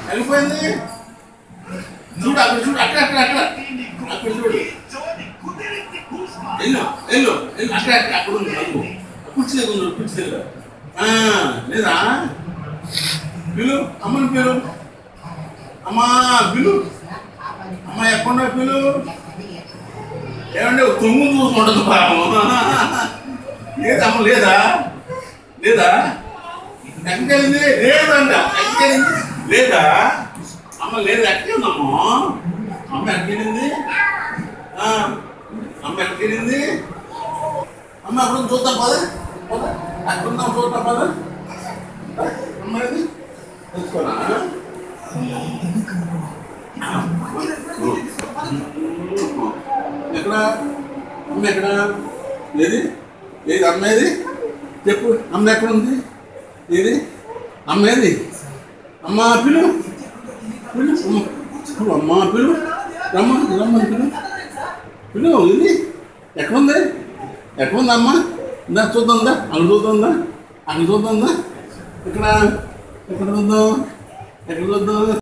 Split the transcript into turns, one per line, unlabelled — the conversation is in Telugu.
వెళ్ళిపోయింది. చూడు అక్కడ చూడు, అక్కడ అక్కడ అక్కడ అక్కడ చూడు. వెళ్ళు వెళ్ళు వెళ్ళు, అక్కడ అక్కడ అక్కడ ఉంది. కుర్చీ దగ్గర ఉన్నాడు, కుర్చీ దగ్గర. లేదా పిలు అమ్మని పిలు. అమ్మా పిలు. అమ్మ ఎక్కడ పిలు. ఏమంటే తొమ్మిది చూసుకుంటుంది పాపం. లేదా అమ్మ లేదా లేదా ఎక్కడికెళ్ళింది? లేదంట. ఎక్కడికెళ్ళింది? లేదా అమ్మ లేదు. ఎక్కడికి ఉందమ్మా? అమ్మ ఎక్కడికెళ్ళింది? అమ్మ ఎక్కడికెళ్ళింది? అమ్మ అప్పుడు చూద్దాం పద. అక్కడ ఉందాం చూద్దాం పద. అమ్మ ఇది తెలుసుకోనా? ఎక్కడ అమ్మ? ఎక్కడ ఏది ఏది అమ్మ? ఏది చెప్పు. అమ్మ ఎక్కడ ఉంది? ఏది అమ్మ? ఏది అమ్మ? పిలు పిలు అమ్మ పిలు. రమ్మని రమ్మని పిలు పిలు. ఇది ఎక్కడుంది? ఎక్కడుంది అమ్మ? ఇందా చూద్దాందా? అక్కడ చూద్దాందా? అక్కడ చూద్దాందా? ఇక్కడ ఎక్కడ చూద్దాం? ఎక్కడ చూద్దాం?